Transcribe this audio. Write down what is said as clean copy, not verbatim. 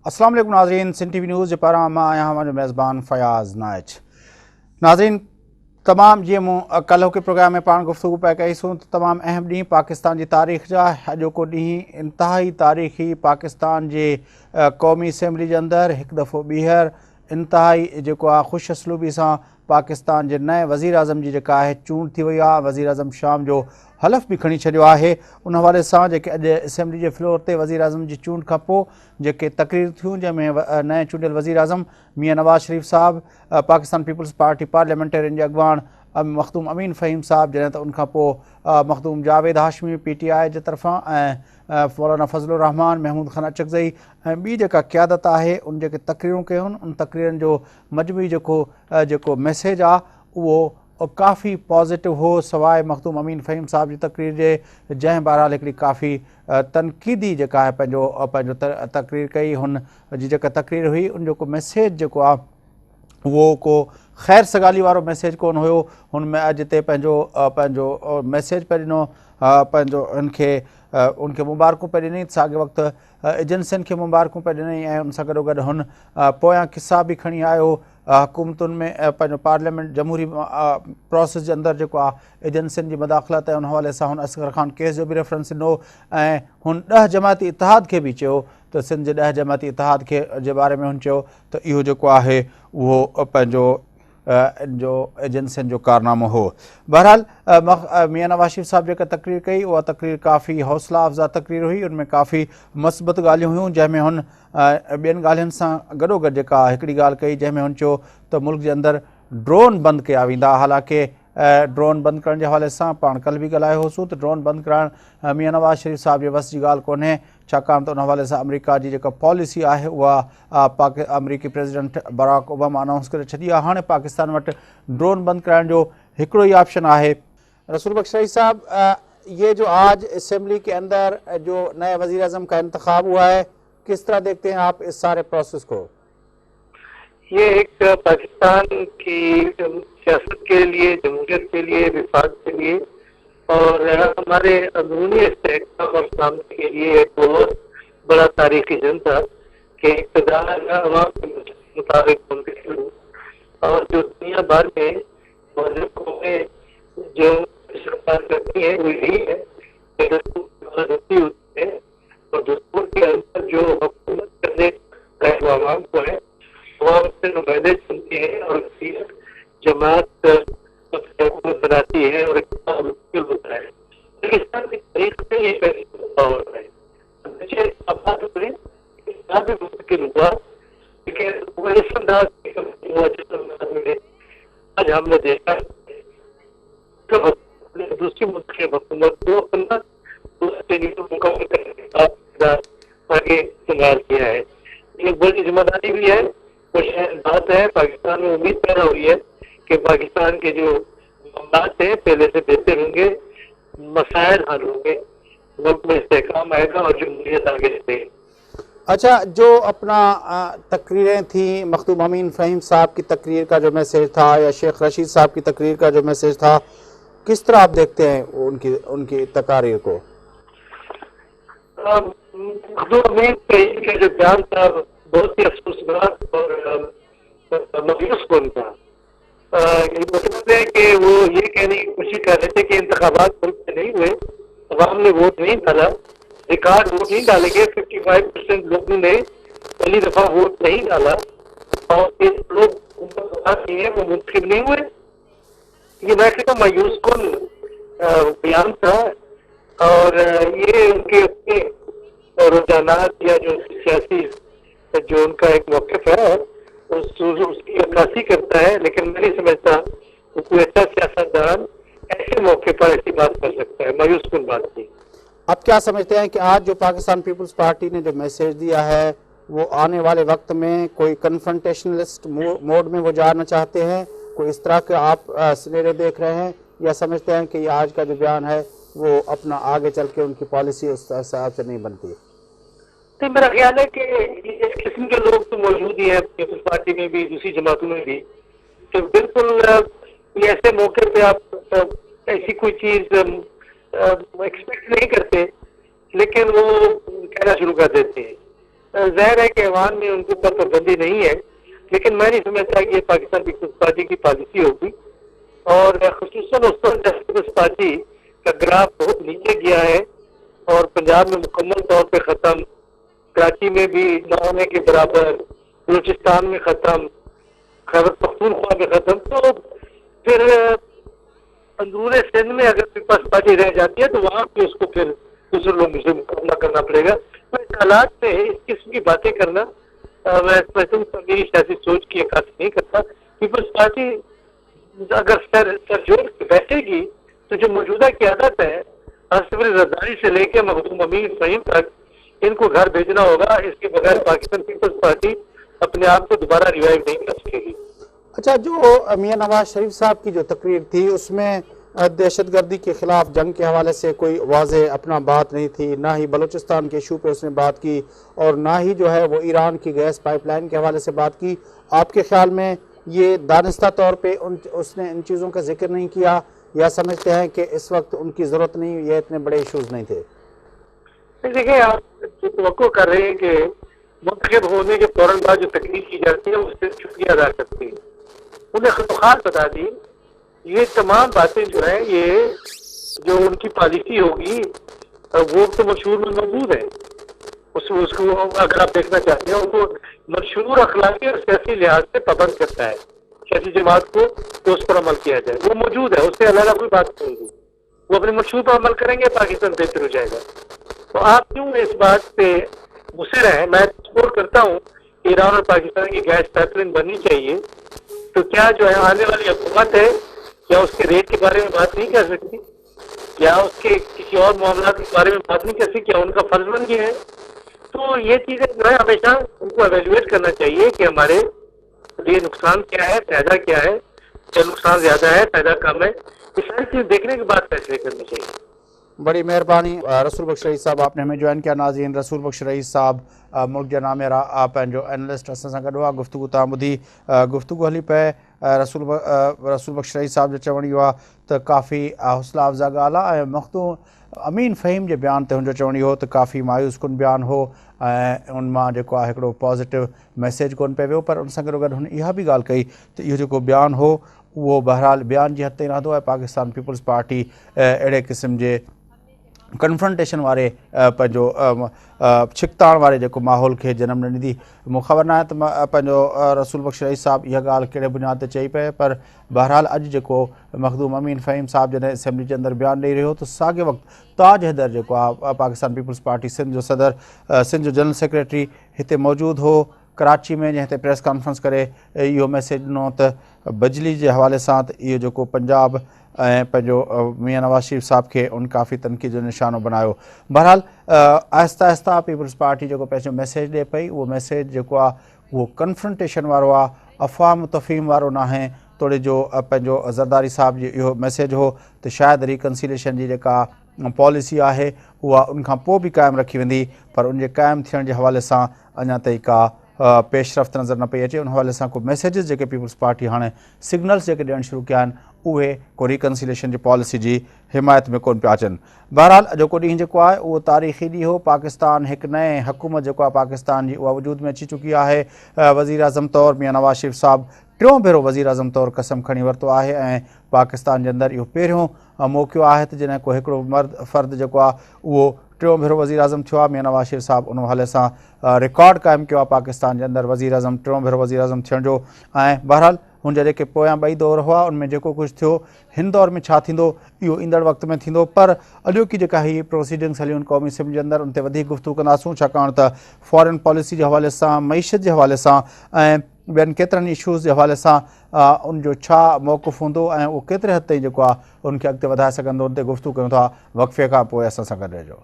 अस्सलाम वालेकुम नाज़रीन, सिंध टीवी न्यूज़ जे पारां मां आहियां हमारे मेज़बान फयाज़ नाइच। नाज़रीन, तमाम जीअं मूं कल्ह के प्रोग्राम में पाण गुफ्तगू पिया कईसूं त तमामु अहम ॾींहुं पाकिस्तान जी तारीख़ जा अॼोको ॾींहुं इंतिहाई तारीख़ी पाकिस्तान जे क़ौमी असैम्बली जे अंदरि हिकु दफ़ो ॿीहर इंतिहाई जेको आहे ख़ुशि असलूबी सां पाकिस्तान जे नए वज़ीर आज़म जी जेका आहे चूंड थी वई आहे। वज़ीर आज़म शाम जो हलफ़ बि खणी छॾियो आहे। उन हवाले सां जेके अॼु असैम्बली जे फ्लोर ते वज़ीर आज़म जी चूंड खां पोइ जेके तक़रीर थियूं जंहिंमें नए चूंडियल वज़ीर आज़म मियां नवाज़ शरीफ़ साहब, पाकिस्तान पीपल्स पार्टी पार्लियामेंटेरियन जे अॻुवाण मखदूम अमीन फ़हीम साहब, जॾहिं त उनखां पोइ मखदूम जावेद हाशमी PTI जे तरफ़ां ऐं मौलाना फज़लुर रहमान, महमूद ख़ान अचकज़ई ऐं ॿी जेका क़यादत आहे उन जेके तक़रीरूं कयूं उन तक़रीरनि जो मजमूई जेको मैसेज आहे उहो काफ़ी पॉज़िटिव हो, सवाइ मखदूम अमीन फ़हीम साहब जी तक़रीर जे, जंहिं बहरहाल हिकिड़ी काफ़ी तनक़ीदी जेका आहे पंहिंजो तक़रीर कई। हुन जी जेका तक़रीर हुई उन जो को मैसेज जेको आहे उहो को ख़ैर सगाली वारो मैसेज कोन हुयो। हुन में अॻिते पंहिंजो मैसेज पिया ॾिनो, पंहिंजो उनखे मुबारकूं पिया ॾिनई, साॻे वक़्तु एजेंसियुनि खे मुबारकूं पिया ॾिनई ऐं उन सां गॾोगॾु हुन पोयां किसा बि खणी आयो हुकूमतुनि में पंहिंजो पार्लियामेंट जमहूरी प्रोसेस जे अंदरि जेको आहे एजेंसियुनि जी मदाख़लत ऐं उन हवाले सां हुन असगर ख़ान केस जो बि रेफरेंस ॾिनो ऐं हुन 10 जमाती इतिहाद खे बि चयो त सिंध जे 10 जमाती इतिहाद खे जे बारे में हुन चयो त इहो जेको आहे उहो पंहिंजो जो एजेंसियुनि जो कारनामो हो। बहरहाल मियां नवाज़ शरीफ़ साहब जेका तक़रीर कई उहा तक़रीर काफ़ी हौसला अफ़ज़ा तक़रीर हुई। उनमें काफ़ी मस्बत ॻाल्हियूं हुयूं, जंहिंमें हुन ॿियनि ॻाल्हियुनि सां गॾोगॾु जेका हिकिड़ी ॻाल्हि कई जंहिंमें हुन चयो त मुल्क जे अंदरि ड्रोन बंदि कया वेंदा। हालांकि ड्रोन बंदि करण जे हवाले सां पाण कल्ह बि ॻाल्हायो होसीं त ड्रोन बंदि करणु मियां नवाज़ शरीफ़ साहब जे वस जी ॻाल्हि कोन्हे, छाकाणि त उन हवाले सां अमेरिका जी जेका पॉलिसी आहे उहा अमेरिकी प्रेसिडेंट बराक ओबामा अनाउंस करे छॾी आहे। हाणे पाकिस्तान वटि ड्रोन बंदि कराइण जो हिकिड़ो ई ऑप्शन आहे। रसूल बख्श रईस साहब, ये जो आज असम्बली के अंदर जो नए वज़ीर आज़म का इंतखाब हुआ है, किस तरह देखते हैं आप इस सारे प्रोसेस को? ये एक पाकिस्तान की सियासत के लिए, जमहूरियत के लिए, विफाक के लिए और हमारे अंदरूनी इस्तेहकाम और सलामती के लिए एक बहुत बड़ा तारीखी दिन था कि इक़्तिदार अवाम के मुताबिक मुंतखब और जो दुनिया भर में मौजूद में जो सरकार करती है वो यही है कि दस्तूर होती है और दस्तूर के अंदर जो हुकूमत करने का अवाम को है अवाम से नुमाइंदे चुनती है और जमात हुकूमत बनाती है और मुश्किल होता है। पाकिस्तान की तारीख में ये पहली दफा हो रहा है। मुझे अब बात करें भी मुश्किल हुआ लेकिन वो इस अंदाज हुआ जिस अंदाज में आज हमने देखा तो दूसरी मुल्क की हुकूमत को अपना मुकम्मल करने का आगे संभाल किया है। ये बड़ी जिम्मेदारी भी है और शायद बात है पाकिस्तान में उम्मीद पैदा हुई है कि पाकिस्तान के जो मामलात हैं पहले से बेहतर होंगे, मसाइल हल होंगे, मुल्क में इस्तेहकाम आएगा और जमहूरियत आगे चलेगी। अच्छा, जो अपना तकरीरें थी, मखदूम अमीन फ़हीम साहब की तकरीर का जो मैसेज था या शेख रशीद साहब की तकरीर का जो मैसेज था, किस तरह आप देखते हैं उनकी तकारीर को? मखदूम अमीन फ़हीम का जो बयान था बहुत ही अफसोसनाक और मायूस कौन था। ये मतलब है कि वो ये कहने की कोशिश कर रहे थे कि इंतखाबात मुल्क में नहीं हुए, अवाम ने वोट नहीं डाला, रिकॉर्ड वोट नहीं डालेंगे, 55% लोगों ने पहली दफा वोट नहीं डाला और ये लोग वो मुंतखब नहीं हुए। ये मैक्सिमम मायूस कौन बयान था और ये उनके अपने रुझानात या जो सियासी जो उनका एक मौक़िफ़ है उसकी अक्कासी करता है, लेकिन मैं नहीं समझता कि कोई अच्छा सियासतदान ऐसे मौके पर ऐसी बात कर सकता है। मायूस कौन बात थी। आप क्या समझते हैं कि आज जो पाकिस्तान पीपल्स पार्टी ने जो मैसेज दिया है वो आने वाले वक्त में कोई कन्फ्रंटेशनलिस्ट मोड में वो जाना चाहते हैं, कोई इस तरह के आप सिनेरियो देख रहे हैं, या समझते हैं कि ये आज का जो बयान है वो अपना आगे चल के उनकी पॉलिसी उस हिसाब से नहीं बनती? तो मेरा ख्याल है कि इस किस्म के लोग तो मौजूद ही हैं पीपल्स पार्टी में भी, दूसरी जमातों में भी, तो बिल्कुल ऐसे मौके पे आप ऐसी कोई चीज एक्सपेक्ट नहीं करते लेकिन वो कहना शुरू कर देते हैं। ظاہر ہے کہ ایوان میں ان کے اوپر پابندی نہیں ہے، لیکن میں نہیں سمجھتا کہ یہ پاکستان پیپلز پارٹی کی پالیسی ہوگی، اور خصوصاً اس وقت پیپلز پارٹی کا گراف بہت نیچے گیا ہے اور پنجاب میں مکمل طور پہ ختم، کراچی میں بھی نہ ہونے کے برابر، بلوچستان میں ختم، خیبر پختونخوا میں ختم، تو پھر اندرون سندھ میں اگر پیپلز پارٹی رہ جاتی ہے تو وہاں پہ اس کو پھر دوسرے لوگوں سے مقابلہ کرنا پڑے گا۔ تو اس حالات میں اس قسم کی باتیں کرنا میں میری سیاسی سوچ کی عکاسی نہیں کرتا۔ پیپلز پارٹی اگر سر جوڑ کے بیٹھے گی تو جو موجودہ قیادت ہے آصف علی زرداری سے لے کے مخدوم امین فہیم تک، ان کو گھر بھیجنا ہوگا، اس کے بغیر پاکستان پیپلز پارٹی اپنے آپ کو دوبارہ ریوائیو نہیں کر سکے گی۔ اچھا، جو میاں نواز شریف صاحب کی جو تقریر تھی اس میں دہشت گردی کے خلاف جنگ کے حوالے سے کوئی واضح اپنا بات نہیں تھی، نہ ہی بلوچستان کے ایشو پہ اس نے بات کی، اور نہ ہی جو ہے وہ ایران کی گیس پائپ لائن کے حوالے سے بات کی۔ آپ کے خیال میں یہ دانستہ طور پہ اس نے ان چیزوں کا ذکر نہیں کیا، یا سمجھتے ہیں کہ اس وقت ان کی ضرورت نہیں، یہ اتنے بڑے ایشوز نہیں تھے؟ دیکھیں، آپ جو توقع کر رہے ہیں کہ منتخب ہونے کے فوراً بعد جو تقریر کی جاتی ہے اس سے چھٹیاں ادا کرتی ہیں، انہیں خطوخال بتا دی یہ تمام باتیں جو ہیں، یہ جو ان کی پالیسی ہوگی وہ تو منشور میں موجود ہے، اس کو اگر آپ دیکھنا چاہتے ہیں، ان کو منشور اخلاقی اور سیاسی لحاظ سے پابند کرتا ہے سیاسی جماعت کو کہ اس پر عمل کیا جائے، وہ موجود ہے، اس سے علیحدہ کوئی بات نہیں ہوگی، وہ اپنے منشور پر عمل کریں گے، پاکستان بہتر ہو جائے گا۔ تو آپ کیوں اس بات پہ مصر ہیں؟ میں سپورٹ کرتا ہوں کہ ایران اور پاکستان کی گیس پائپ لائن بننی چاہیے، تو کیا جو ہے آنے والی حکومت ہے کیا اس کے ریٹ کے بارے میں بات نہیں کر سکتی، یا اس کے کسی اور معاملات کے بارے میں بات نہیں کر سکتی؟ کیا ان کا فرض بن گیا ہے؟ تو یہ چیزیں جو ہے ہمیشہ ان کو ایویلویٹ کرنا چاہیے کہ ہمارے لیے نقصان کیا ہے، فائدہ کیا ہے، کیا نقصان زیادہ ہے، فائدہ کم ہے، یہ ساری چیز دیکھنے کے بعد فیصلے کرنے چاہیے۔ بڑی مہربانی رسول بخش رئیس صاحب، آپ نے ہمیں جوائن کیا۔ ناظرین، رسول بخش رئیس صاحب ملک جا نامیرا پنجو اینالسٹ اساں سان گڈ ہوا، گفتگو تاں ٻدھی، گفتگو ہلی پئے۔ رسول بخش رئیس صاحب جو چوڻ اهو आहे त काफ़ी हौसला अफ़ज़ा ॻाल्हि आहे، ऐं मख़दूम अमीन फ़हीम जे बयान ते हुनजो चवण इहो त काफ़ी मायूस कुन बयान हो, ऐं उन मां जेको आहे हिकिड़ो पॉज़िटिव मैसेज कोन पियो वियो। पर उन सां गॾोगॾु हुन इहा बि ॻाल्हि कई त इहो जेको बयान हो उहो बहरहाल बयान जी हद ताईं रहंदो आहे। पाकिस्तान पीपल्स पार्टी अहिड़े क़िस्म जे कन्फ्रंटेशन वारे पंहिंजो छिकताण वारे जेको माहौल खे जनम न ॾींदी। मूंखे ख़बर न आहे त पंहिंजो रसूल बख्श रईस साहब इहा ॻाल्हि कहिड़े बुनियाद ते चई पए, पर बहरहाल अॼु जेको मखदूम अमीन फ़हीम साहब जॾहिं असेंबली जे अंदरि बयानु ॾेई रहियो त साॻे वक़्तु ताज हैदर जेको आहे पाकिस्तान पीपल्स पार्टी सिंध जो सदर, सिंध जो जनरल सेक्रेटरी हिते मौजूदु हो कराची में, जंहिं ते प्रेस कॉन्फ्रेंस करे इहो मैसेज ॾिनो त बिजली जे हवाले सां त इहो जेको पंजाब ऐं पंहिंजो मियां नवाज़ शरीफ़ साहब खे उन काफ़ी तनक़ीद जो निशानो बनायो। बहरहाल आहिस्ता आहिस्ता पीपल्स पार्टी जेको पंहिंजो मैसेज ॾिए पई, उहो मैसेज जेको आहे उहो कन्फ्रंटेशन वारो आहे, अफ़वाह तफ़हीम वारो न आहे। तोड़े जो पंहिंजो ज़रदारी साहब जो इहो मैसेज हो त शायदि रिकन्सिलेशन जी जेका पॉलिसी आहे उहा उनखां पोइ बि क़ाइमु रखी वेंदी, पर उनजे क़ाइमु थियण जे हवाले सां अञा ताईं का पेशरफ़्त नज़र न पई अचे। उन हवाले सां को मैसेजिस जेके पीपल्स पार्टी हाणे सिग्नल्स जेके ॾियणु शुरू कया आहिनि उहे को रिकन्सिलेशन जी पॉलिसी जी हिमायत में कोन पिया अचनि। बहरहाल अॼोको ॾींहुं जेको आहे उहो तारीख़ी ॾींहुं हो। पाकिस्तान हिकु नए हुकूमत जेको आहे पाकिस्तान जी उहा वजूद में अची चुकी आहे। वज़ीर आज़म तौरु मियां नवाज़ शरीफ़ साहब टियों भेरो वज़ीर आज़म तौरु कसम खणी वरितो आहे, ऐं पाकिस्तान जे अंदरि इहो पहिरियों मौक़ो आहे त जॾहिं को हिकिड़ो फ़र्द जेको आहे उहो टियों भेरो वज़ीर आज़म थियो आहे। मियां नवाज़ शरीफ़ साहब उन हवाले सां रिकॉर्ड क़ाइमु कयो आहे पाकिस्तान जे अंदरि वज़ीर आज़म टियों भेरो वज़ीर आज़म थियण जो। ऐं बहरहाल हुन जा जेके पोयां ॿई दौर हुआ उनमें जेको कुझु थियो, हिन दौर में छा थींदो इहो ईंदड़ वक़्त में थींदो। पर अॼोकी जेका हीअ प्रोसीडिंग्स हलियूं आहिनि क़ौमी असेंबली जे अंदरि उन ते वधीक गुफ़्तगू कंदासूं, छाकाणि त फॉरेन पॉलिसी जे हवाले सां, मईशत जे हवाले सां ऐं ॿियनि केतिरनि इशूज़ जे हवाले सां उनजो छा मौक़िफ़ हूंदो ऐं उहो केतिरे हद ताईं जेको आहे उनखे अॻिते वधाए सघंदो, उन ते गुफ़्तगू कयूं था। वक़्फ़े खां पोइ असां सां गॾु रहिजो।